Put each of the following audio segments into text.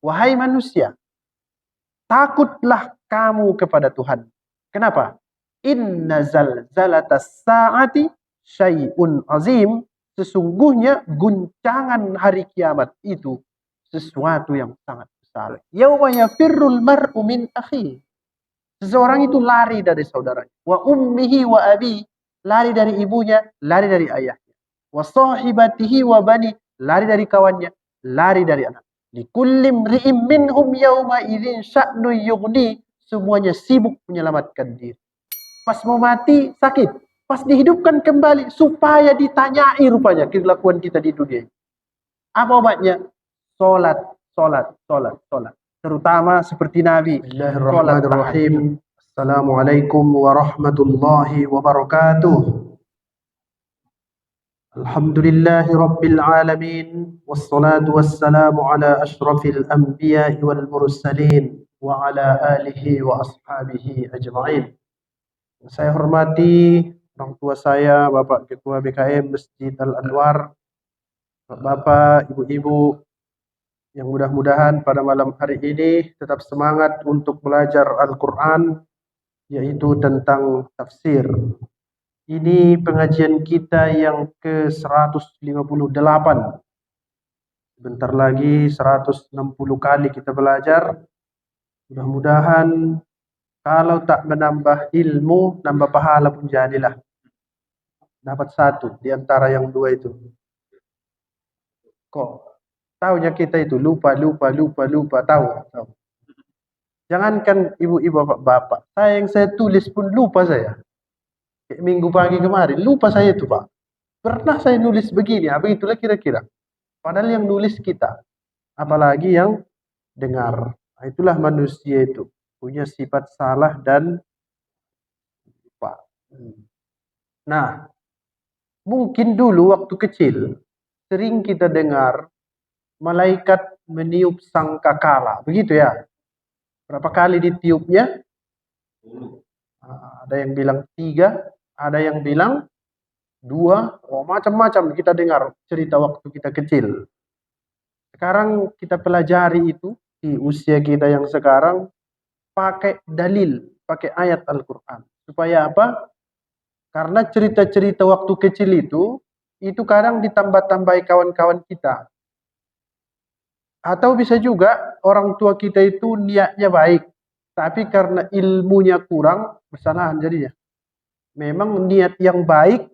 Wahai manusia, takutlah kamu kepada Tuhan. Kenapa? Inna zalzalatas sa'ati syai'un azim. Sesungguhnya guncangan hari kiamat itu sesuatu yang sangat besar. Yauma yafirrul mar'u min akhihi. Seseorang itu lari dari saudaranya. Wa ummihi wa abi, lari dari ibunya, lari dari ayahnya. Wa sahibatihi wa bani, lari dari kawannya, lari dari anak. Likulli imri'in minhum yauma idzin sya'nu yughni, semuanya sibuk menyelamatkan diri. Pas mau mati sakit, pas dihidupkan kembali supaya ditanyai rupanya kelakuan kita di dunia. Apa obatnya? Salat, salat, salat, salat. Terutama seperti Nabi. Bismillahirrahmanirrahim. Assalamualaikum warahmatullahi wabarakatuh. Alhamdulillahi rabbil alamin. Wassalatu wassalamu ala ashrafil anbiya wal mursalin. Wa ala alihi wa ashabihi ajma'in. Saya hormati orang tua saya, Bapak Ketua BKM Masjid Al-Anwar, Bapak, Ibu-ibu, yang mudah-mudahan pada malam hari ini tetap semangat untuk belajar Al-Quran, yaitu tentang tafsir. Ini pengajian kita yang ke-158. Sebentar lagi 160 kali kita belajar. Mudah-mudahan kalau tak menambah ilmu, nambah pahala pun jadilah. Dapat satu di antara yang dua itu. Kok taunya kita itu lupa. Tahu. Jangankan ibu-ibu, bapak-bapak. Saya tulis pun lupa saya. Kayak minggu pagi kemarin, lupa saya itu, Pak. Pernah saya nulis begini, begitulah kira-kira. Padahal yang nulis kita. Apalagi yang dengar. Nah, itulah manusia itu. Punya sifat salah dan lupa. Nah, mungkin dulu waktu kecil sering kita dengar malaikat meniup sangkakala, begitu ya? Berapa kali ditiupnya? Ada yang bilang 3, ada yang bilang 2, macam-macam kita dengar cerita waktu kita kecil. Sekarang kita pelajari itu di usia kita yang sekarang, pakai dalil, pakai ayat Al-Quran. Supaya apa? Karena cerita-cerita waktu kecil itu kadang ditambah-tambahi kawan-kawan kita. Atau bisa juga orang tua kita itu niatnya baik, tapi karena ilmunya kurang, kesalahan jadinya. Memang niat yang baik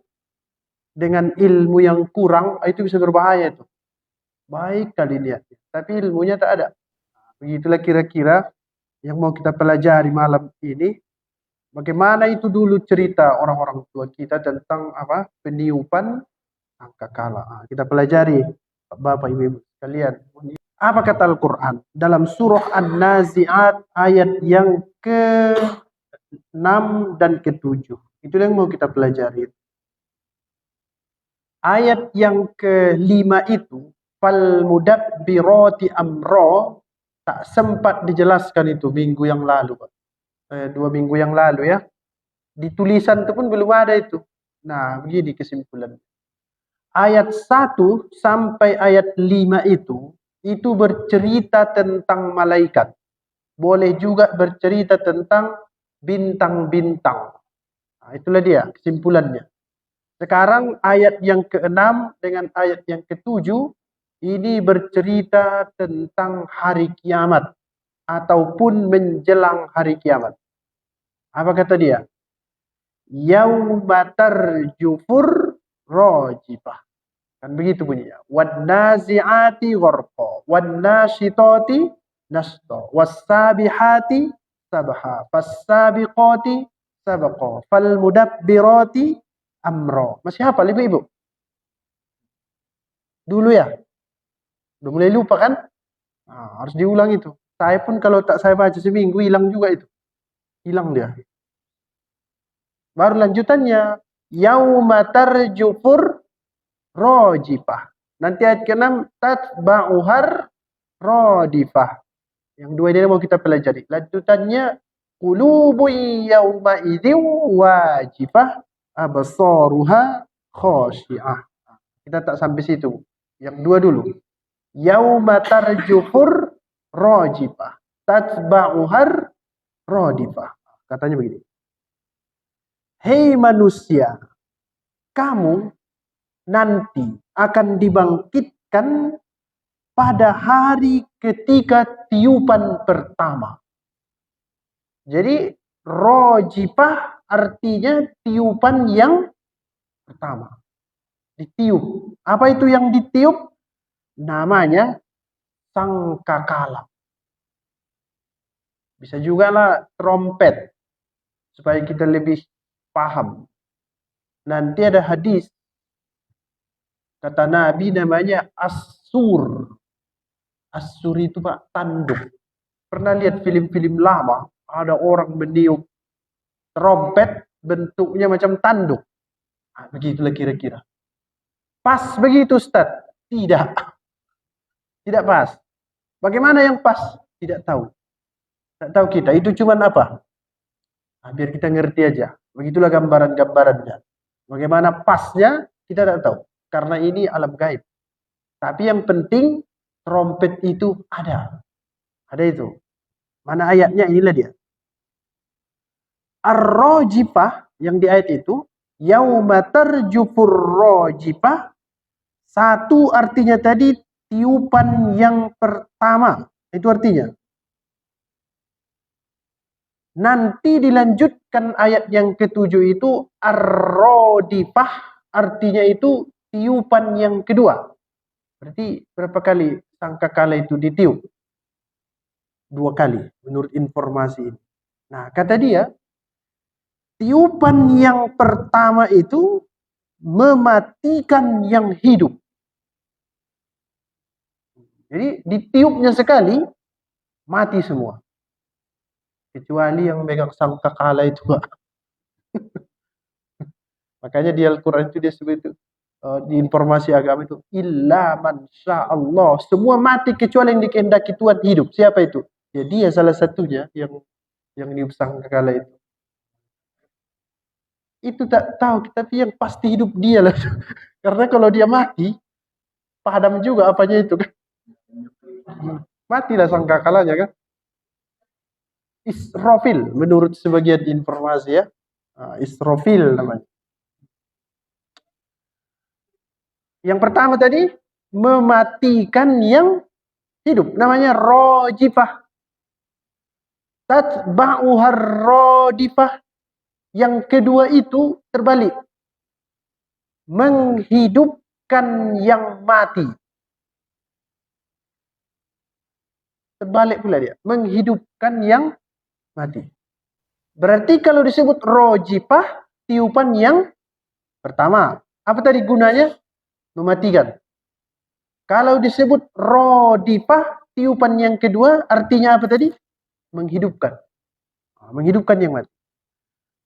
dengan ilmu yang kurang, itu bisa berbahaya itu. Baik kali niatnya, tapi ilmunya tak ada. Begitulah kira-kira yang mau kita pelajari malam ini, bagaimana itu dulu cerita orang-orang tua kita tentang peniupan sangkakala. Kita pelajari, Bapak Ibu sekalian. Apa kata Al-Quran dalam surah An-Nazi'at ayat yang ke-6 dan ke-7? Itu yang mau kita pelajari. Ayat yang ke-5 itu, fal mudabbirati amra, tak sempat dijelaskan itu minggu yang lalu, Pak. 2 minggu yang lalu ya. Di tulisan itu pun belum ada itu. Nah, begini kesimpulan. Ayat 1 sampai ayat 5 itu bercerita tentang malaikat. Boleh juga bercerita tentang bintang-bintang. Nah, itulah dia kesimpulannya. Sekarang ayat yang ke-6 dengan ayat yang ke-7 ini bercerita tentang hari kiamat ataupun menjelang hari kiamat. Apa kata dia? Yauma tarjufur rajifah. Kan begitu bunyinya. Wan nazi'ati gharqa, wan nasyitati nashta, was-sabihati sabha, fas-sabiqati sabqa, fal mudabbirati amra. Masih hafal ibu-ibu? Dulu ya? Udah mulai lupa kan? Nah, harus diulang itu. Saya pun kalau tak saya baca seminggu hilang juga itu. Hilang dia. Baru lanjutannya, yauma tarjufur rajifah. Nanti ayat ke-6 tatba'uhar radifah. Yang 2 ini mau kita pelajari. Lanjutannya qulubun yauma idzin wajifah absaruha khashi'ah. Kita tak sampai situ. Yang 2 dulu. Yauma tarjufur rajifah tatba'uhar radifah. Katanya begini. Hei manusia, kamu nanti akan dibangkitkan pada hari ketika tiupan pertama. Jadi rajifah artinya tiupan yang pertama. Ditiup. Apa itu yang ditiup? Namanya sangkakala. Bisa juga lah trompet. Supaya kita lebih paham. Nanti ada hadis. Kata Nabi namanya as-sur. As-sur itu Pak, tanduk. Pernah lihat film-film lama? Ada orang meniup trompet bentuknya macam tanduk. Nah, begitulah kira-kira. Pas begitu Ustaz? Tidak. Tidak pas. Bagaimana yang pas? Tidak tahu. Tidak tahu kita. Itu cuman apa? Nah, biar kita ngerti aja. Begitulah gambaran-gambarannya. Bagaimana pasnya? Kita tidak tahu. Karena ini alam gaib. Tapi yang penting trompet itu ada. Ada itu. Mana ayatnya? Inilah dia. Ar-rajifah yang di ayat itu. Yauma tarjufur rajifah. Satu artinya tadi tiupan yang pertama. Itu artinya. Nanti dilanjutkan ayat yang ketujuh itu ar-radifah. Artinya itu tiupan yang kedua. Berarti berapa kali sangkakala itu ditiup? 2 kali menurut informasi ini. Nah kata dia, tiupan yang pertama itu mematikan yang hidup. Jadi ditiupnya sekali, mati semua. Kecuali yang megang sangkakala itu. Makanya di Al-Quran itu dia sebut itu, di informasi agama itu, illa man Allah. Semua mati kecuali yang dikehendaki Tuhan hidup. Siapa itu? Ya dia salah satunya yang niup sangkakala itu. Itu tak tahu, tapi yang pasti hidup dia lah. Karena kalau dia mati, padam juga apanya itu kan. Matilah sangkakalanya kan. Israfil menurut sebagian informasi ya. Israfil namanya. Yang pertama tadi mematikan yang hidup, namanya rajifah. Tatba'uhar radifah. Yang kedua itu terbalik. Menghidupkan yang mati. Terbalik pula dia. Menghidupkan yang mati. Berarti kalau disebut rajifah, tiupan yang pertama. Apa tadi gunanya? Mematikan. Kalau disebut radifah, tiupan yang kedua, artinya apa tadi? Menghidupkan. Menghidupkan yang mati.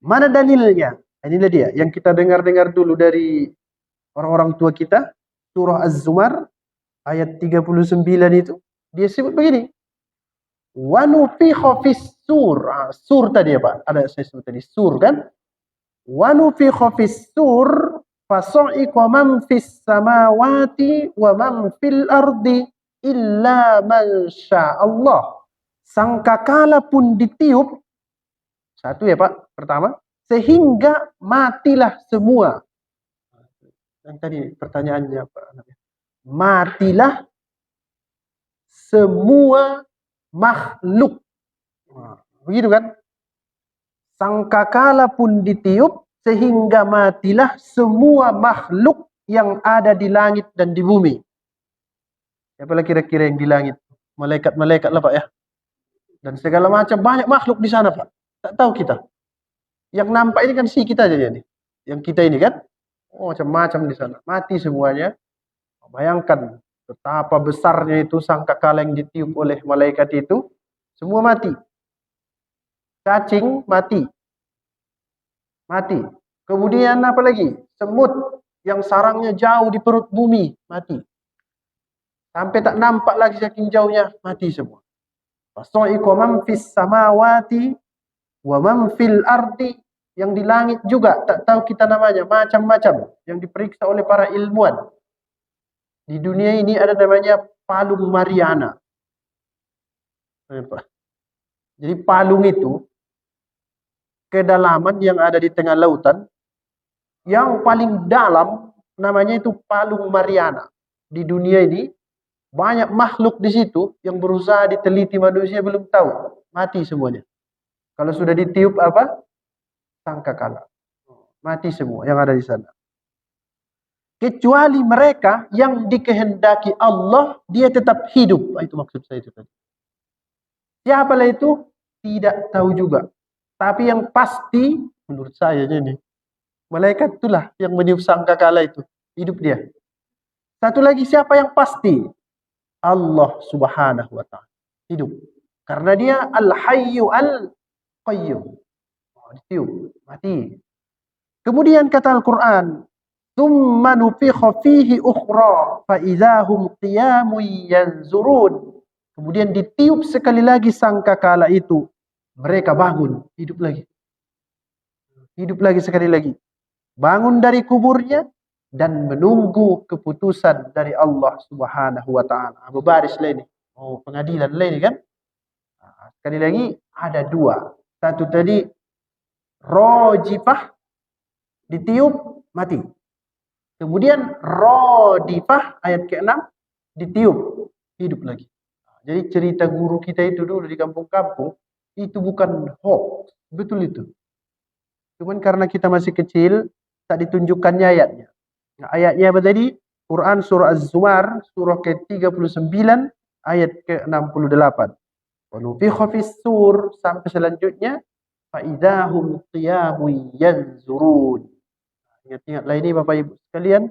Mana dalilnya? Inilah dia. Yang kita dengar-dengar dulu dari orang-orang tua kita. Surah Az-Zumar. Ayat 39 itu. Dia sebut begini. Wa nufikha fis-sur. Sur tadi ya Pak. Ada saya sebut tadi. Sur kan? Wa nufikha fis-sur. Fasa'iqa man fis samawati wa man fil ardi. Illa man sya'allah. Sangkakala pun ditiup. Satu ya Pak, pertama, sehingga matilah semua. Yang tadi pertanyaannya Pak, matilah semua makhluk. Begitu kan? Sangkakala pun ditiup, sehingga matilah semua makhluk yang ada di langit dan di bumi. Siapa kira-kira yang di langit? Malaikat-malaikat lah Pak ya. Dan segala macam banyak makhluk di sana Pak. Tak tahu kita. Yang nampak ini kan si kita aja nih. Yang kita ini kan. Oh macam-macam di sana. Mati semuanya. Bayangkan betapa besarnya itu sangkakala yang ditiup oleh malaikat itu. Semua mati. Cacing mati. Mati. Kemudian apa lagi? Semut yang sarangnya jauh di perut bumi. Mati. Sampai tak nampak lagi saking jauhnya. Mati semua. Fasa'iqa man fis samawati wa man fil ardi, yang di langit juga tak tahu kita namanya, macam-macam yang diperiksa oleh para ilmuwan. Di dunia ini ada namanya Palung Mariana. Jadi palung itu kedalaman yang ada di tengah lautan, yang paling dalam namanya itu Palung Mariana. Di dunia ini banyak makhluk di situ yang berusaha diteliti, manusia belum tahu, mati semuanya. Kalau sudah ditiup apa? Sangkakala. Mati semua yang ada di sana. Kecuali mereka yang dikehendaki Allah, dia tetap hidup. Itu maksud saya itu tadi. Siapalah itu? Tidak tahu juga. Tapi yang pasti, menurut saya ini, malaikat itulah yang meniup sangkakala itu. Hidup dia. Satu lagi, siapa yang pasti? Allah Subhanahu wa ta'ala. Hidup. Karena dia Al-Hayyu Al-Qayyum. Ditiup, mati. Kemudian kata Al-Quran, "Tsumma nufikha fihi ukhra fa idzahum qiyamun yanzurun." Kemudian ditiup sekali lagi sangkakala itu, mereka bangun, hidup lagi. Hidup lagi sekali lagi. Bangun dari kuburnya dan menunggu keputusan dari Allah Subhanahu wa ta'ala. Berbaris lah ini. Oh, pengadilan lah ini kan. Sekali lagi ada dua. Satu tadi rojifah, ditiup mati. Kemudian rodifah ayat ke-6 ditiup hidup lagi. Jadi cerita guru kita itu dulu di kampung-kampung itu bukan hoax, betul itu. Cuman karena kita masih kecil tak ditunjukkannya ayatnya. Nah, ayatnya apa tadi? Quran surah Az-Zumar surah ke-39 ayat ke-68. Wa nufikha fis-sur sampai selanjutnya fa idzahum qiyamun yanzurun. Ingat-ingatlah ini Bapak Ibu sekalian,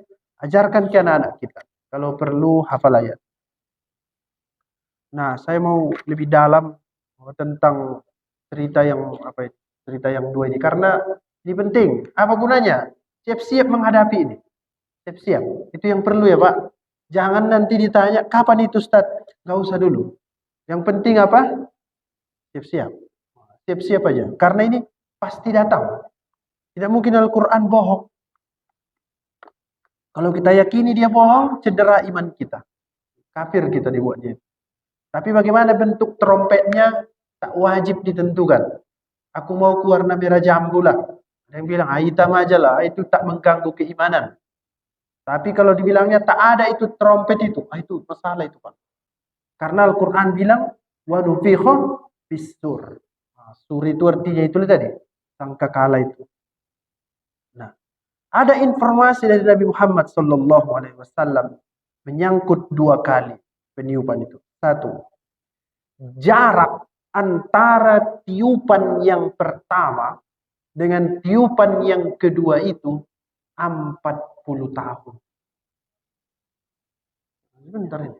ajarkan ke anak-anak kita. Kalau perlu hafal ayat. Nah, saya mau lebih dalam tentang cerita yang apa itu? Cerita yang dua ini karena ini penting. Apa gunanya? Siap-siap menghadapi ini. Siap-siap. Itu yang perlu ya, Pak. Jangan nanti ditanya kapan itu Ustaz. Enggak usah dulu. Yang penting apa? Siap-siap. Siap-siap aja. Karena ini pasti datang. Tidak mungkin Al-Quran bohong. Kalau kita yakini dia bohong, cedera iman kita. Kafir kita dibuatnya. Tapi bagaimana bentuk trompetnya tak wajib ditentukan. Aku mau keluar merah jambu lah. Ada yang bilang, hitam aja lah. Itu tak mengganggu keimanan. Tapi kalau dibilangnya tak ada itu trompet itu. Itu masalah itu Pak. Karena Al-Quran bilang, وَنُفِخَ فِي-السُّورِ. Sur itu artinya itu tadi. Sangkakala itu. Nah, ada informasi dari Nabi Muhammad SAW menyangkut dua kali peniupan itu. Satu, jarak antara tiupan yang pertama dengan tiupan yang kedua itu 40 tahun. Sebentar ini.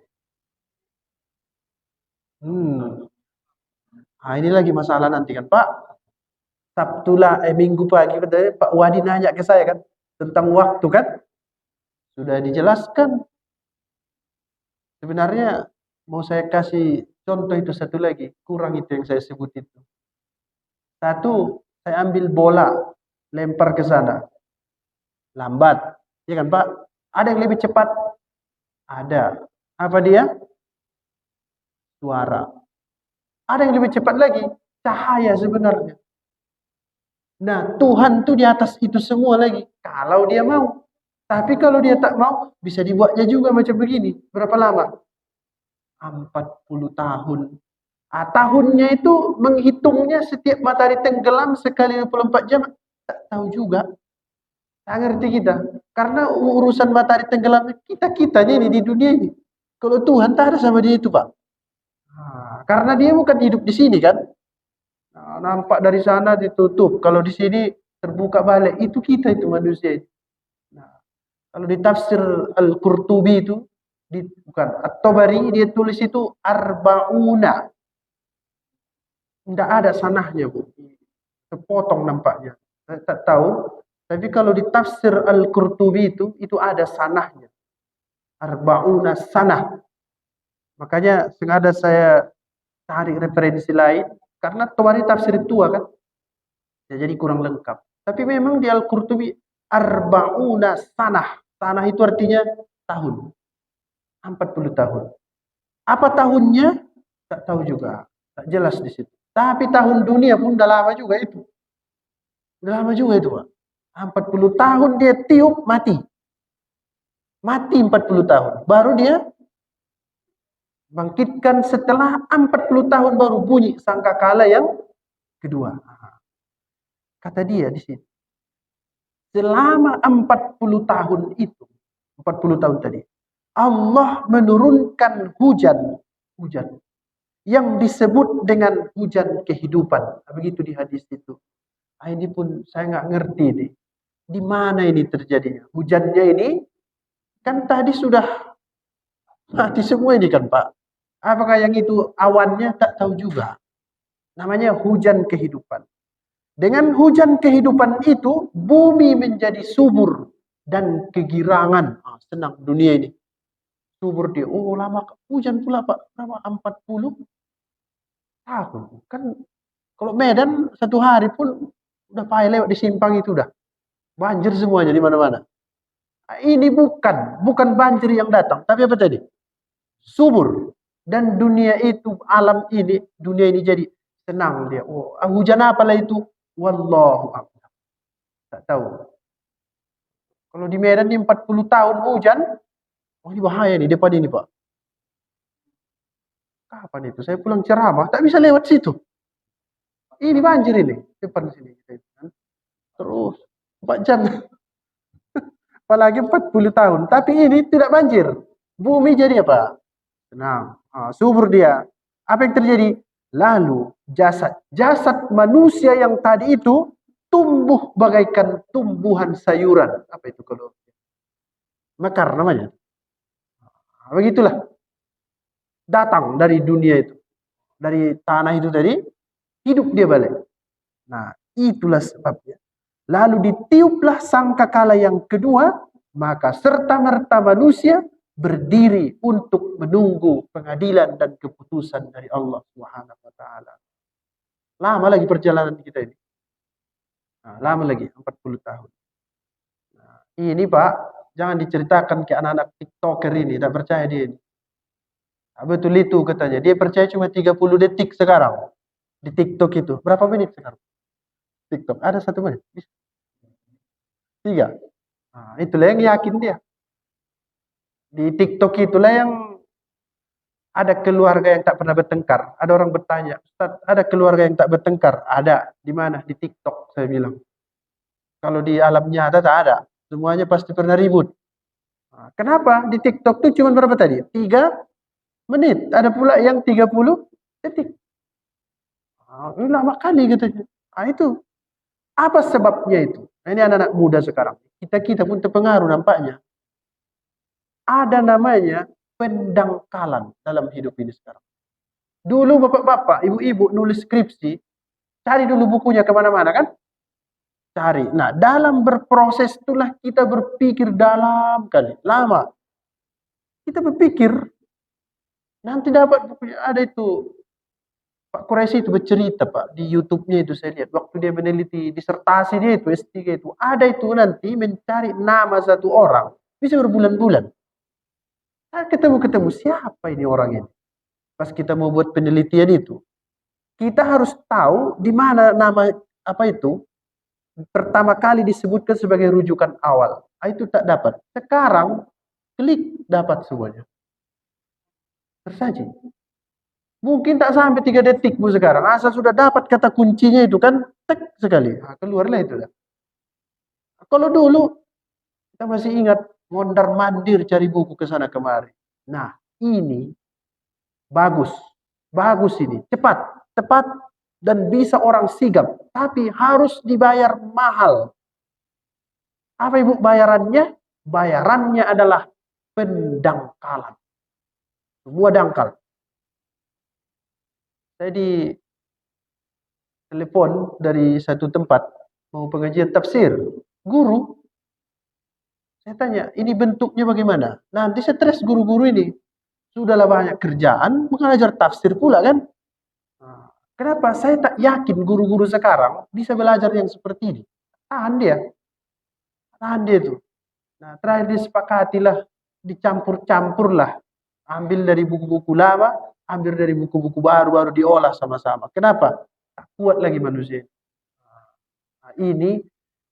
Nah, ini lagi masalah nanti kan Pak. Minggu pagi Pak Wadi nanya ke saya kan tentang waktu kan. Sudah dijelaskan. Sebenarnya mau saya kasih contoh itu satu lagi. Kurang itu yang saya sebut itu. Satu, saya ambil bola, lempar ke sana. Lambat. Ya kan Pak? Ada yang lebih cepat? Ada. Apa dia? Suara. Ada yang lebih cepat lagi? Cahaya sebenarnya. Nah, Tuhan tuh di atas itu semua lagi. Kalau dia mau. Tapi kalau dia tak mau, bisa dibuatnya juga macam begini. Berapa lama? 40 tahun. Tahunnya itu menghitungnya setiap matahari tenggelam sekali 24 jam. Tak tahu juga. Tak ngerti kita. Karena urusan matahari tenggelam kita-kitanya ini di dunia ini. Kalau Tuhan tak ada sama dia itu Pak. Karena dia bukan hidup di sini kan. Nah, nampak dari sana ditutup. Kalau di sini terbuka balik. Itu kita itu manusia. Nah, kalau di tafsir Al-Qurtubi itu, bukan At-Tabari dia tulis itu arba'una. Tidak ada sanahnya Bu. Terpotong nampaknya. Saya tak tahu. Tapi kalau di tafsir Al-Qurtubi itu ada sanahnya. Arba'una sanah. Makanya sengaja saya cari referensi lain. Karena Tabari tafsir tua kan. Ya, jadi kurang lengkap. Tapi memang di Al-Qurtubi arba'una sanah. Sanah itu artinya tahun. 40 tahun. Apa tahunnya? Tak tahu juga. Tak jelas di situ. Tapi tahun dunia pun udah lama juga itu. Udah lama juga itu, Pak. 40 tahun dia tiup, mati. Mati 40 tahun. Baru dia bangkitkan setelah 40 tahun baru bunyi sangkakala yang kedua. Kata dia di sini. Selama 40 tahun itu, 40 tahun tadi, Allah menurunkan hujan. Hujan. Yang disebut dengan hujan kehidupan. Begitu di hadis itu. Ini pun saya nggak ngerti nih. Di mana ini terjadinya? Hujannya ini kan tadi sudah mati semua ini kan Pak. Apakah yang itu awannya? Tak tahu juga. Namanya hujan kehidupan. Dengan hujan kehidupan itu, bumi menjadi subur dan kegirangan. Senang dunia ini. Subur dia. Oh lama hujan pula Pak. Lama 40 tahun. Kan kalau Medan satu hari pun udah payah lewat di simpang itu udah. Banjir semuanya di mana-mana. Ini bukan banjir yang datang. Tapi apa tadi? Subur. Dan dunia itu, alam ini, dunia ini jadi tenang dia. Oh, hujan apalah itu? Wallahu a'lam. Tak tahu. Kalau di Medan ini 40 tahun hujan, oh ini bahaya nih depan ini Pak. Kapan itu? Saya pulang ceramah, tak bisa lewat situ. Ini banjir ini, depan sini. Terus 4 jam. Apalagi 40 tahun. Tapi ini tidak banjir. Bumi jadi apa? Tenang. Subur dia. Apa yang terjadi? Lalu jasad manusia yang tadi itu tumbuh bagaikan tumbuhan sayuran. Apa itu kalau? Mekar namanya. Begitulah. Datang dari dunia itu. Dari tanah itu tadi. Hidup dia balik. Nah, itulah sebabnya. Lalu ditiuplah sangkakala yang kedua. Maka serta-merta manusia berdiri untuk menunggu pengadilan dan keputusan dari Allah Subhanahu wa taala. Lama lagi perjalanan kita ini. Lama lagi 40 tahun. Ini Pak, jangan diceritakan ke anak-anak TikToker ini, tidak percaya dia ini. Betul itu katanya. Dia percaya cuma 30 detik sekarang. Di TikTok itu. Berapa menit sekarang? TikTok. Ada 1 menit. 3. Itulah yang yakin dia. Di TikTok itulah yang ada keluarga yang tak pernah bertengkar. Ada orang bertanya, Ustaz, ada keluarga yang tak bertengkar? Ada. Di mana? Di TikTok, saya bilang. Kalau di alam nyata tak ada. Semuanya pasti pernah ribut. Kenapa? Di TikTok itu cuma berapa tadi? 3 menit. Ada pula yang 30 detik. Ini lama kali katanya. Itu. Apa sebabnya itu? Ini anak-anak muda sekarang. Kita pun terpengaruh nampaknya. Ada namanya pendangkalan dalam hidup ini sekarang. Dulu bapak-bapak, ibu-ibu nulis skripsi, cari dulu bukunya kemana-mana kan? Cari. Nah, dalam berproses itulah kita berpikir dalam kali. Lama. Kita berpikir, nanti dapat bukunya. Ada itu, Pak Quraisy itu bercerita Pak, di YouTube-nya itu saya lihat. Waktu dia meneliti disertasi dia itu, S3 itu. Ada itu nanti mencari nama satu orang, bisa berbulan-bulan. Ketemu siapa ini orang ini. Pas kita mau buat penelitian itu, kita harus tahu di mana nama apa itu pertama kali disebutkan sebagai rujukan awal. Itu tak dapat. Sekarang klik dapat semuanya. Tersaji. Mungkin tak sampai 3 detik bu sekarang. Asal sudah dapat kata kuncinya itu kan tek sekali. Keluarlah itu. Kalau dulu kita masih ingat mondar-mandir cari buku ke sana kemari. Nah, ini bagus. Bagus ini. Cepat, tepat dan bisa orang sigap, tapi harus dibayar mahal. Apa Ibu bayarannya? Bayarannya adalah pendangkalan. Semua dangkal. Saya di telepon dari satu tempat mau pengajian tafsir. Guru, saya tanya, ini bentuknya bagaimana? Nanti stres guru-guru ini. Sudahlah banyak kerjaan, mengajar tafsir pula kan? Kenapa? Saya tak yakin guru-guru sekarang bisa belajar yang seperti ini. Tahan dia. Tahan dia itu. Nah, terakhir disepakatilah, dicampur-campurlah. Ambil dari buku-buku lama, ambil dari buku-buku baru diolah sama-sama. Kenapa? Tak kuat lagi manusia. Nah, ini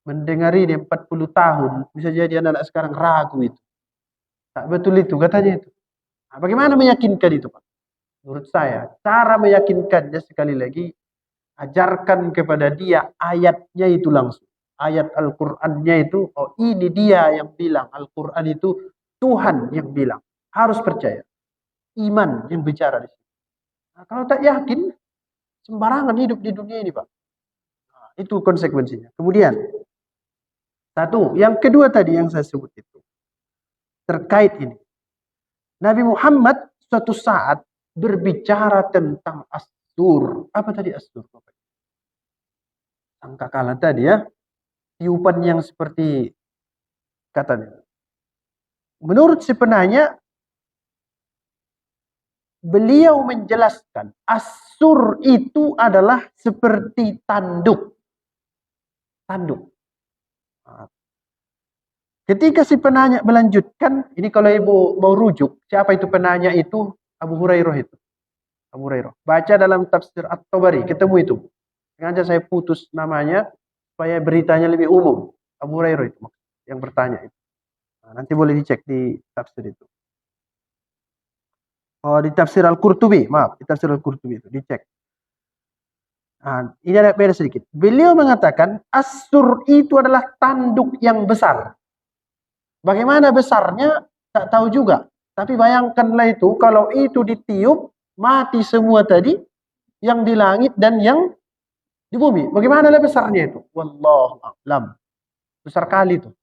mendengar ini 40 tahun, bisa jadi anak-anak sekarang ragu itu. Tak betul itu, katanya itu. Nah, bagaimana meyakinkan itu, Pak? Menurut saya, cara meyakinkannya sekali lagi, ajarkan kepada dia ayatnya itu langsung. Ayat Al-Qur'annya itu, oh ini dia yang bilang. Al-Qur'an itu Tuhan yang bilang. Harus percaya. Iman yang bicara di sini. Nah, kalau tak yakin, sembarangan hidup di dunia ini, Pak. Nah, itu konsekuensinya. Kemudian, satu. Yang kedua tadi yang saya sebut itu. Terkait ini. Nabi Muhammad suatu saat berbicara tentang as-sur. Apa tadi as-sur? Sangkakala tadi ya. Tiupan yang seperti katanya. Menurut si penanya, beliau menjelaskan as-sur itu adalah seperti tanduk. Tanduk. Ketika si penanya melanjutkan, ini kalau ibu mau rujuk, siapa itu penanya itu? Abu Hurairah itu. Abu Hurairah. Baca dalam tafsir At-Tabari, ketemu itu. Sengaja saya putus namanya, supaya beritanya lebih umum. Abu Hurairah itu yang bertanya itu. Nah, nanti boleh dicek di tafsir itu. Oh, di tafsir Al-Qurtubi, maaf, di tafsir Al-Qurtubi itu, dicek. Nah, ini ada beda sedikit. Beliau mengatakan, as-sur itu adalah tanduk yang besar. Bagaimana besarnya, tak tahu juga. Tapi bayangkanlah itu, kalau itu ditiup, mati semua tadi, yang di langit dan yang di bumi. Bagaimana besarnya itu? Wallahu a'lam. Besar kali itu.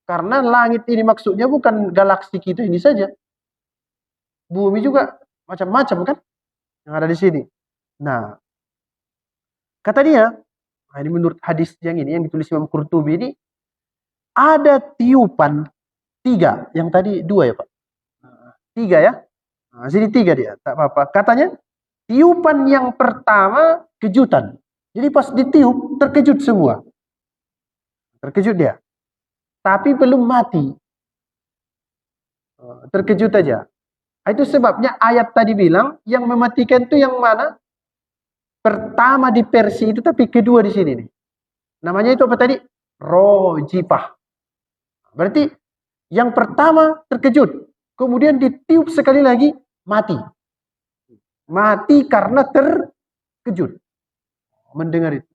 Karena langit ini maksudnya bukan galaksi kita ini saja. Bumi juga macam-macam kan yang ada di sini. Nah, kata dia, nah ini menurut hadis yang ini yang ditulis Imam Qurtubi ini, ada tiupan 3, yang tadi 2 ya Pak. 3 ya. Nah, sini 3 dia, tak apa-apa. Katanya, tiupan yang pertama kejutan. Jadi pas ditiup terkejut semua. Terkejut dia. Tapi belum mati. Terkejut aja. Itu sebabnya ayat tadi bilang yang mematikan itu yang mana? Pertama di Persia itu tapi kedua di sini nih. Namanya itu apa tadi? Rojipah. Berarti yang pertama terkejut. Kemudian ditiup sekali lagi mati. Mati karena terkejut. Mendengar itu.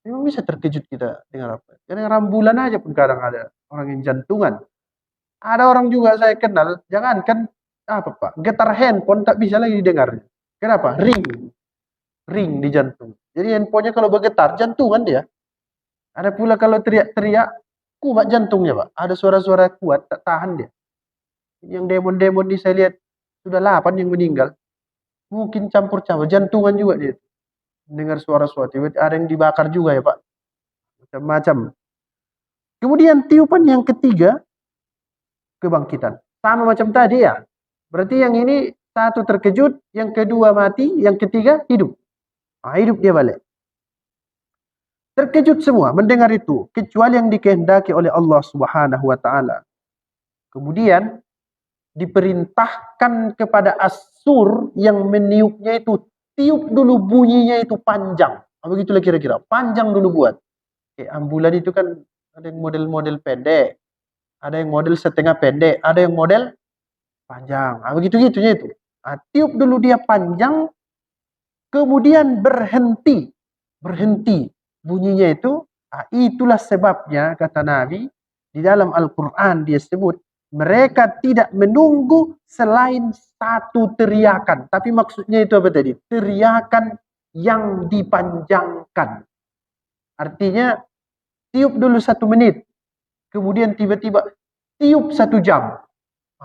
Memang bisa terkejut kita dengar apa? Karena rambulan aja pun kadang ada orang yang jantungan. Ada orang juga saya kenal, jangankan apa Pak, getar handphone tak bisa lagi didengar. Kenapa? Ring di jantung. Jadi handphonenya kalau bergetar, jantungan dia. Ada pula kalau teriak-teriak, kumat jantungnya Pak. Ada suara-suara kuat, tak tahan dia. Yang demon-demon ini saya lihat, sudah 8 yang meninggal. Mungkin campur-campur, jantungan juga dia. Dengar suara-suara, ada yang dibakar juga ya Pak. Macam-macam. Kemudian tiupan yang ketiga, kebangkitan. Sama macam tadi ya. Berarti yang ini satu terkejut, yang kedua mati, yang ketiga hidup. Nah, hidup dia balik. Terkejut semua mendengar itu, kecuali yang dikehendaki oleh Allah Subhanahu wa taala. Kemudian diperintahkan kepada as-sur yang meniupnya itu, tiup dulu bunyinya itu panjang. Begitulah kira-kira, panjang dulu buat. Ambulan itu kan ada yang model-model pendek, ada yang model setengah pendek, ada yang model panjang. Begitu-gitunya itu. Tiup dulu dia panjang, kemudian berhenti. Berhenti bunyinya itu. Itulah sebabnya, kata Nabi, di dalam Al-Quran dia sebut, mereka tidak menunggu selain satu teriakan. Tapi maksudnya itu apa tadi? Teriakan yang dipanjangkan. Artinya, tiup dulu 1 menit. Kemudian tiba-tiba tiup 1 jam.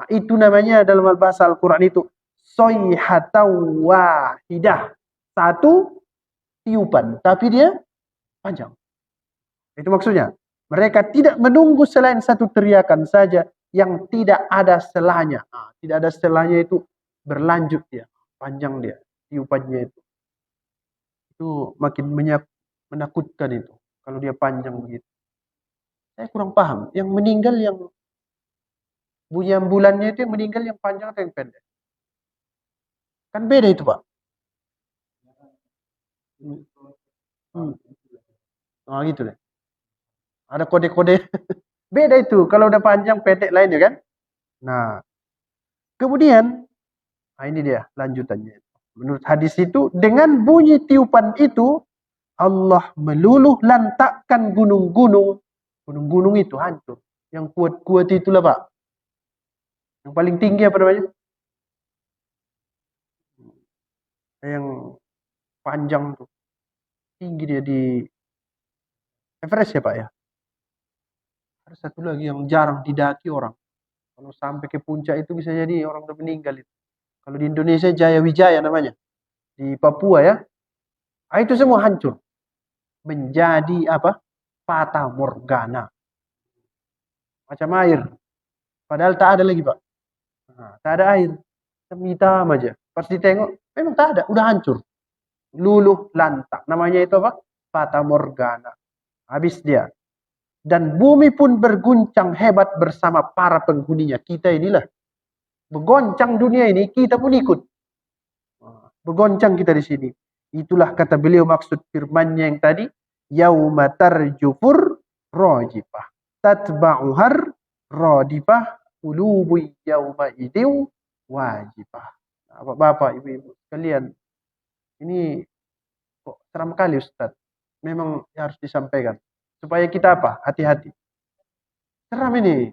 Itu namanya dalam bahasa Al-Quran itu soyhatau wahidah. 1 tiupan. Tapi dia panjang. Itu maksudnya. Mereka tidak menunggu selain 1 teriakan saja yang tidak ada selanya. Tidak ada selanya itu berlanjut dia. Panjang dia. Tiupannya itu. Itu makin menakutkan itu. Kalau dia panjang begitu. Saya kurang paham. Yang meninggal yang bunyi ambulannya itu yang meninggal yang panjang atau yang pendek? Kan beda itu, Pak. Hmm. Oh gitu deh. Ada kode-kode. Beda itu. Kalau udah panjang, pendek lain ya kan? Nah, kemudian, nah ini dia lanjutannya. Menurut hadis itu, dengan bunyi tiupan itu, Allah meluluh lantakkan gunung-gunung. Gunung-gunung itu hancur. Yang kuat-kuat itulah, Pak. Yang paling tinggi apa namanya? Yang panjang tuh. Tinggi dia di Everest ya, Pak ya? Ada satu lagi yang jarang didaki orang. Kalau sampai ke puncak itu bisa jadi orang udah meninggal itu. Kalau di Indonesia Jaya Wijaya namanya. Di Papua ya. Ah, itu semua hancur. Menjadi apa? Fata Morgana. Macam air. Padahal tak ada lagi, Pak. Nah, tak ada air. Hitam aja. Pas ditengok, memang tak ada. Udah hancur. Luluh lantak. Namanya itu apa? Fata Morgana. Habis dia. Dan bumi pun berguncang hebat bersama para penghuninya. Kita inilah. Bergoncang dunia ini, kita pun ikut. Bergoncang kita di sini. Itulah kata beliau maksud firman-Nya yang tadi, yauma tarjufur rajifah tatba'uhar radifah qulubu yauma idiw wajifah. Nah, Bapak, Ibu-ibu sekalian, ini kok seram kali Ustaz. Memang harus disampaikan supaya kita apa? Hati-hati. Seram ini.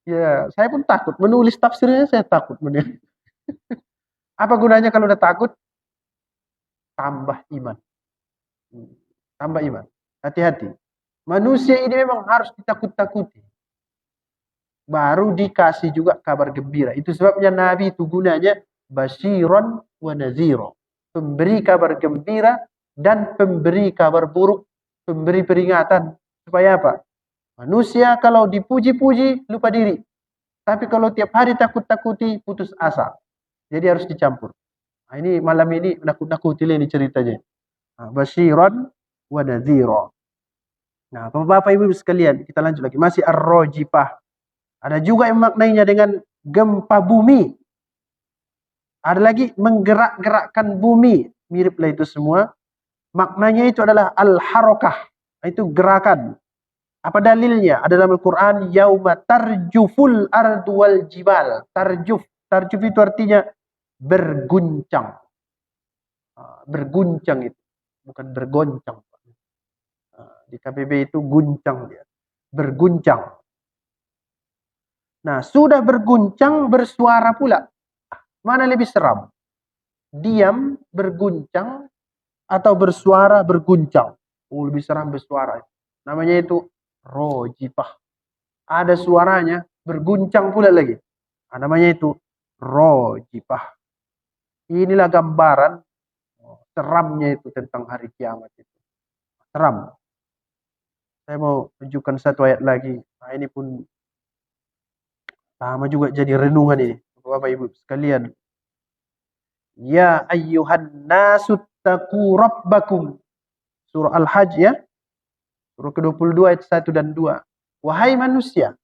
Ya, saya pun takut menulis tafsirnya, saya takut menulis. Apa gunanya kalau udah takut? Tambah iman. Tambah iman. Hati-hati. Manusia ini memang harus ditakut-takuti. Baru dikasih juga kabar gembira. Itu sebabnya Nabi itu gunanya basyiron wa naziro. Pemberi kabar gembira dan pemberi kabar buruk. Pemberi peringatan. Supaya apa? Manusia kalau dipuji-puji lupa diri. Tapi kalau tiap hari takut-takuti putus asa. Jadi harus dicampur. Nah, ini malam ini nakut-nakuti ini ceritanya. Nah, basyiron wa naziro. Nah, Bapak Ibu sekalian, kita lanjut lagi. Masih ar-rajifah. Ada juga yang maknanya dengan gempa bumi. Ada lagi menggerak-gerakkan bumi. Miriplah itu semua. Maknanya itu adalah al-harakah. Itu gerakan. Apa dalilnya? Ada dalam Al-Quran, yauma tarjuful ardu wal jibal. Tarjuf. Tarjuf itu artinya berguncang. Berguncang itu. Bukan bergoncang. Di KBB itu guncang dia. Berguncang. Nah, sudah berguncang, bersuara pula. Mana lebih seram? Diam, berguncang, atau bersuara, berguncang? Oh, lebih seram bersuara. Namanya itu rojifah. Ada suaranya, berguncang pula lagi. Nah, namanya itu rojifah. Inilah gambaran seramnya itu tentang hari kiamat itu. Seram. Saya mau tunjukkan satu ayat lagi. Nah, ini pun sama juga jadi renungan ini. Bapak Ibu sekalian. Ya ayyuhan nasu taqu rabbakum. Surah Al-Hajj ya. Surah ke-22 ayat 1 dan 2. Wahai manusia,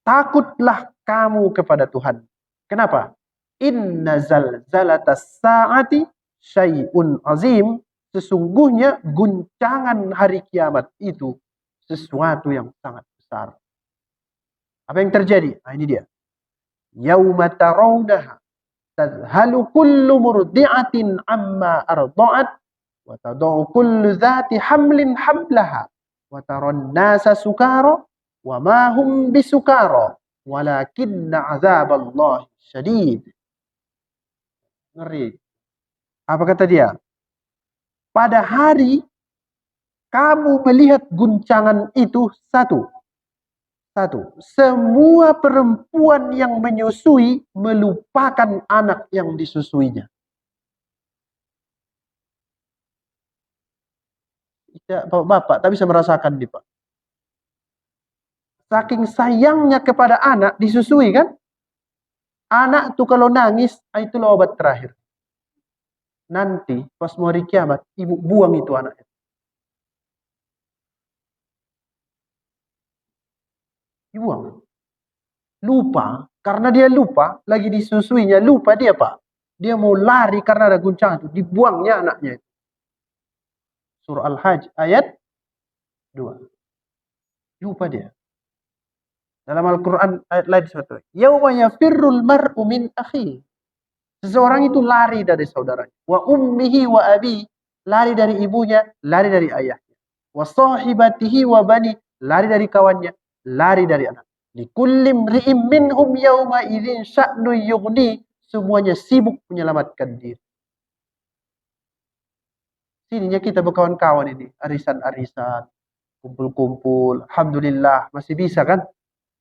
takutlah kamu kepada Tuhan. Kenapa? Inna zalzalatas sa'ati syai'un azim. Sesungguhnya guncangan hari kiamat itu sesuatu yang sangat besar. Apa yang terjadi? Nah, ini dia. Yauma tarawnaha tadhalu kullu murdi'atin amma arda'at wa tad'u kullu dhati hamlin hamlaha wa taran nasa sukara wa ma hum bisukara walakinna 'adzaballahi syadid. Ngeri. Apa kata dia? Pada hari kamu melihat guncangan itu satu. Semua perempuan yang menyusui melupakan anak yang disusuinya. Ya, Bapak, tapi bisa merasakan nih, Pak. Saking sayangnya kepada anak disusui kan? Anak tuh kalau nangis, itulah obat terakhir. Nanti pas mau hari kiamat, ibu buang itu anaknya. Dibuang. Lupa Karena dia lupa, lagi disusuinya, lupa dia Pak. Dia mau lari karena ada guncangan itu, dibuangnya anaknya. Surah Al-Hajj ayat 2. Lupa dia. Dalam Al-Quran ayat lain seperti itu. Yauma yafirrul mar'u min akhi. Seseorang itu lari dari saudaranya. Wa ummihi wa abi. Lari dari ibunya, lari dari ayahnya. Wa sahibatihi wa bani. Lari dari kawannya, lari dari anak. Likullim ri'im minhum yauma idzin sya'nu yughni. Semuanya sibuk menyelamatkan diri. Sininya kita berkawan-kawan ini. Arisan-arisan. Kumpul-kumpul. Alhamdulillah. Masih bisa kan?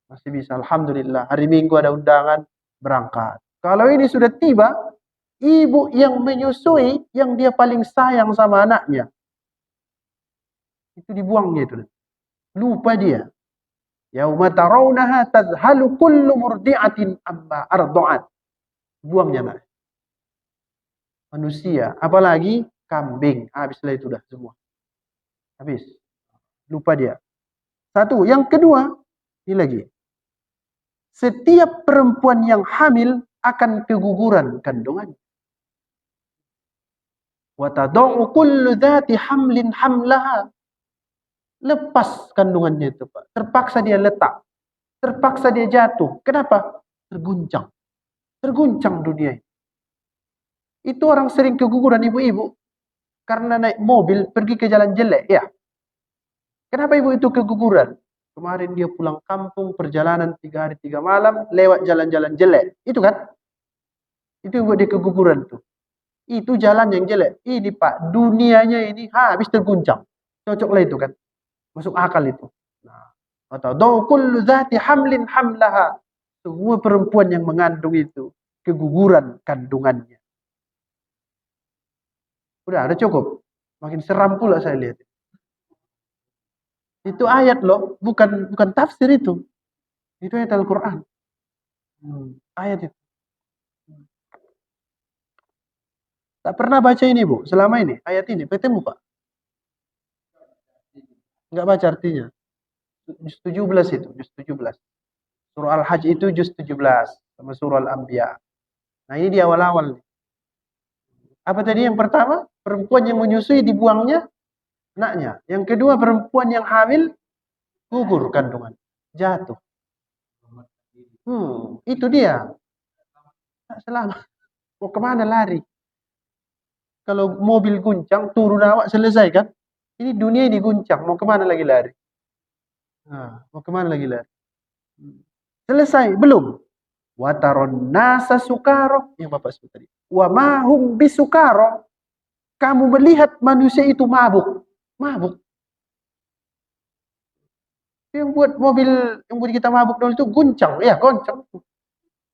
Masih bisa. Alhamdulillah. Hari Minggu ada undangan. Berangkat. Kalau ini sudah tiba. Ibu yang menyusui. Yang dia paling sayang sama anaknya. Itu dibuangnya itu. Lupa dia. Yauma tarawnaha tadhalu kullu murdi'atin amma arda'at. Buangnya anak. Manusia. Apalagi kambing. Habislah itu dah semua. Habis. Lupa dia. Satu. Yang kedua. Ini lagi. Setiap perempuan yang hamil akan keguguran kandungannya. Wa tad'u kullu dzati hamlin hamlaha. Lepas kandungannya itu, Pak. Terpaksa dia letak. Terpaksa dia jatuh. Kenapa? Terguncang. Terguncang dunia. Itu orang sering keguguran ibu-ibu. Karena naik mobil pergi ke jalan jelek. Ya. Kenapa ibu itu keguguran? Kemarin dia pulang kampung, perjalanan 3 hari 3 malam, lewat jalan-jalan jelek. Itu kan? Itu yang buat dia keguguran tuh. Itu jalan yang jelek. Ini Pak, dunianya ini habis terguncang. Cocoklah itu kan? Masuk akal itu. Nah, atau da'u kullu dzati hamlin hamlaha. Semua perempuan yang mengandung itu keguguran kandungannya. Udah cukup. Makin seram pula saya lihat. Itu ayat loh, bukan tafsir itu. Itu ayat Al-Qur'an. Ayat itu. Tak pernah baca ini, Bu, selama ini. Ayat ini, ketemu, Pak? Enggak baca artinya. Juz 17 itu, juz 17. Surah Al-Hajj itu juz 17 sama surah Al-Anbiya. Nah, ini di awal-awal nih. Apa tadi yang pertama? Perempuan yang menyusui dibuangnya anaknya. Yang kedua, perempuan yang hamil gugur kandungan, jatuh. Itu dia. Tak selamat. Mau kemana lari? Kalau mobil guncang, turun awak selesai kan? Ini dunia diguncang, mau kemana lagi lari? Nah, mau kemana lagi lari? Selesai, belum? Wataron nasa sukaro, yang Bapak sebut tadi. Wa mahum bisukaro. Kamu melihat manusia itu mabuk. Mabuk. Yang buat mobil, yang buat kita mabuk dulu itu guncang. Ya, goncang.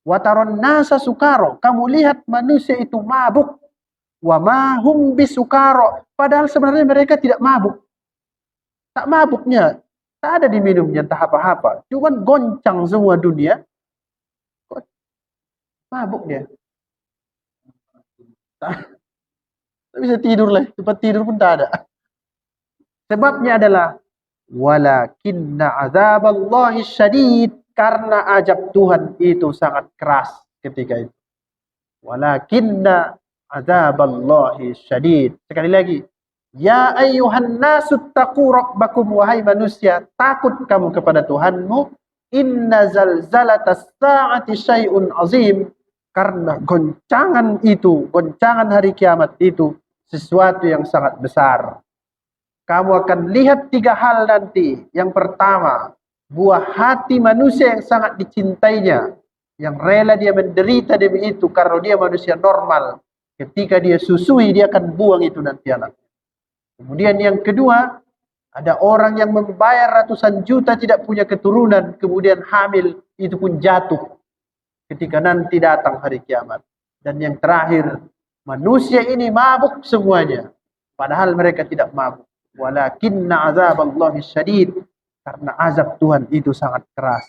Wataron nasa sukaro. Kamu lihat manusia itu mabuk. Wa mahum bisukaro. Padahal sebenarnya mereka tidak mabuk. Tak mabuknya. Tak ada diminumnya entah apa-apa. Cuman goncang semua dunia. Mabuk dia. Tak bisa tidur lah. Tempat tidur pun tak ada. Sebabnya adalah walakinna azaballahi syadid. Karena azab Tuhan itu sangat keras ketika itu. Walakinna azaballahi syadid. Sekali lagi. Ya ayyuhan nasu taqu rabbakum, wahai manusia, takut kamu kepada Tuhanmu. Inna zalzalatas sa'ati syai'un azim. Karena goncangan itu, goncangan hari kiamat itu sesuatu yang sangat besar. Kamu akan lihat 3 hal nanti. Yang pertama, buah hati manusia yang sangat dicintainya, yang rela dia menderita demi itu karena dia manusia normal. Ketika dia susui, dia akan buang itu nanti anak. Kemudian yang kedua, ada orang yang membayar ratusan juta tidak punya keturunan, kemudian hamil, itu pun jatuh ketika nanti datang hari kiamat. Dan yang terakhir, manusia ini mabuk semuanya, padahal mereka tidak mabuk. Walakinna azaballahi syadid. Karena azab Tuhan itu sangat keras.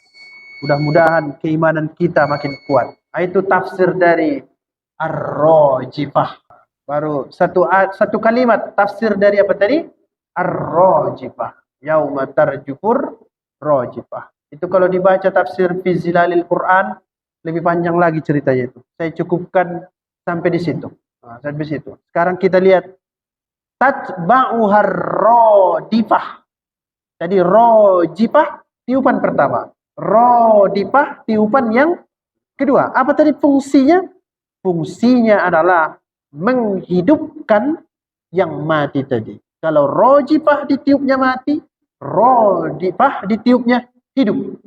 Mudah-mudahan keimanan kita makin kuat. Itu tafsir dari Ar-Rajifah. Baru satu kalimat tafsir dari apa tadi? Ar-Rajifah. Yauma tarjufur rajifah. Itu kalau dibaca tafsir fi zilalil Quran, lebih panjang lagi ceritanya itu. Saya cukupkan sampai di situ. Nah, sampai di situ. Sekarang kita lihat tatba'uhar rodifah. Jadi rojifah tiupan pertama. Rodifah tiupan yang kedua. Apa tadi fungsinya? Fungsinya adalah menghidupkan yang mati tadi. Kalau rojifah ditiupnya mati, rodifah ditiupnya hidup.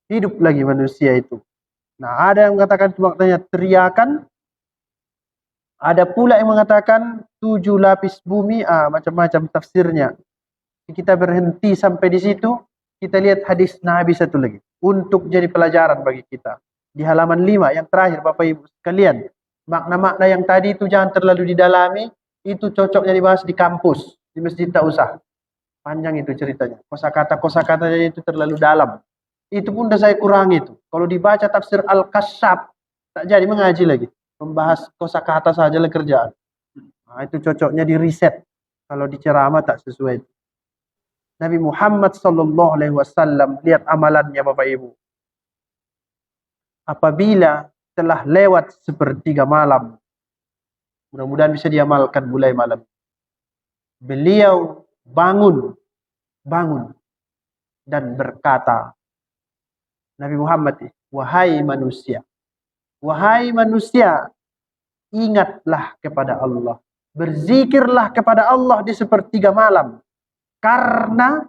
Hidup lagi manusia itu. Nah, ada yang mengatakan itu maknanya teriakan. Ada pula yang mengatakan 7 lapis bumi, macam-macam tafsirnya. Kita berhenti sampai di situ, kita lihat hadis Nabi satu lagi. Untuk jadi pelajaran bagi kita. Di halaman 5, yang terakhir Bapak Ibu sekalian. Makna-makna yang tadi itu jangan terlalu didalami, itu cocoknya dibahas di kampus, di masjid tak usah. Panjang itu ceritanya. Kosakata-kosakatanya itu terlalu dalam. Itu pun sudah saya kurangi itu. Kalau dibaca tafsir Al-Kasyaf, tak jadi mengaji lagi. Membahas kosakata saja lah kerjaan. Nah, itu cocoknya di riset. Kalau di ceramah tak sesuai. Nabi Muhammad SAW, lihat amalannya Bapak Ibu. Apabila telah lewat sepertiga malam, mudah-mudahan bisa diamalkan mulai malam. Beliau bangun dan berkata, Nabi Muhammad, wahai manusia, ingatlah kepada Allah, berzikirlah kepada Allah di sepertiga malam, karena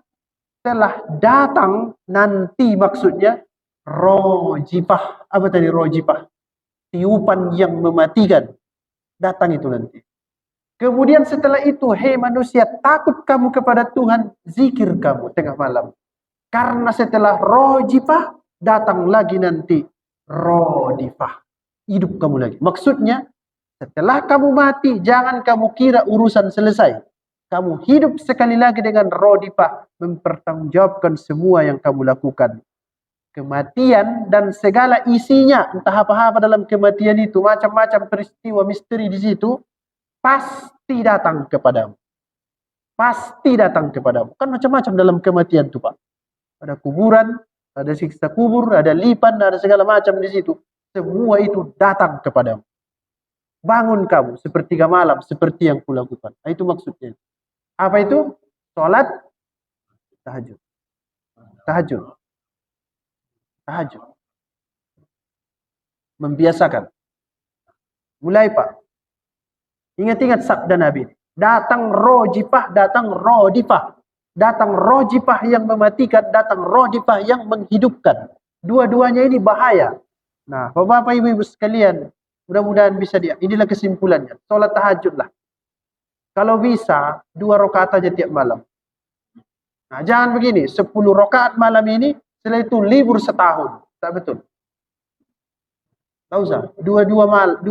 telah datang nanti, maksudnya rojifah. Apa tadi rojifah? Tiupan yang mematikan. Datang itu nanti. Kemudian setelah itu, hei manusia, takut kamu kepada Tuhan, zikir kamu tengah malam. Karena setelah rojifah, datang lagi nanti rodifah. Hidup kamu lagi. Maksudnya, setelah kamu mati, jangan kamu kira urusan selesai. Kamu hidup sekali lagi dengan rodifah, mempertanggungjawabkan semua yang kamu lakukan. Kematian dan segala isinya, entah apa-apa dalam kematian itu, macam-macam peristiwa misteri di situ, pasti datang kepadamu. Pasti datang kepadamu. Kan macam-macam dalam kematian itu, Pak. Ada kuburan, ada siksa kubur, ada lipan, ada segala macam di situ. Semua itu datang kepadamu. Bangun kamu sepertiga malam, seperti yang kulakukan. Nah, itu maksudnya. Apa itu? Salat tahajud. Tahajud. Membiasakan. Mulai, Pak. Ingat-ingat sabda Nabi. Datang rojifah, datang rodifah. Datang rojifah yang mematikan, datang rodifah yang menghidupkan. Dua-duanya ini bahaya. Nah, Bapak Ibu sekalian, mudah-mudahan bisa inilah kesimpulannya. Salat tahajudlah. Kalau bisa, 2 rakaat aja tiap malam. Nah, jangan begini, 10 rakaat malam ini, setelah itu libur setahun. Tak betul. Tak usah. Dua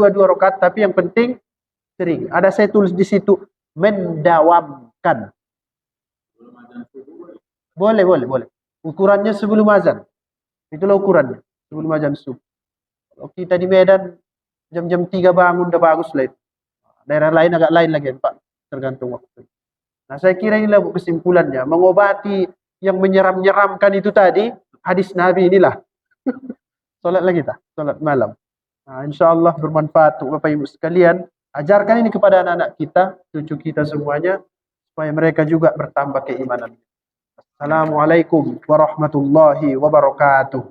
rakaat, tapi yang penting sering. Ada saya tulis di situ, mendawamkan. Boleh. Ukurannya sebelum azan. Itulah ukurannya, sebelum azan subuh. Kalau kita di Medan, jam-jam 3 bangun, udah bagus lah itu. Daerah lain agak lain lagi, Pak. Tergantung waktu. Nah, saya kira inilah kesimpulannya. Mengobati yang menyeram-nyeramkan itu tadi, hadis Nabi inilah. Salat lagi tak? Salat malam. Nah, insya Allah bermanfaat untuk Bapak Ibu sekalian. Ajarkan ini kepada anak-anak kita, cucu kita semuanya, supaya mereka juga bertambah keimanan. Assalamualaikum warahmatullahi wabarakatuh.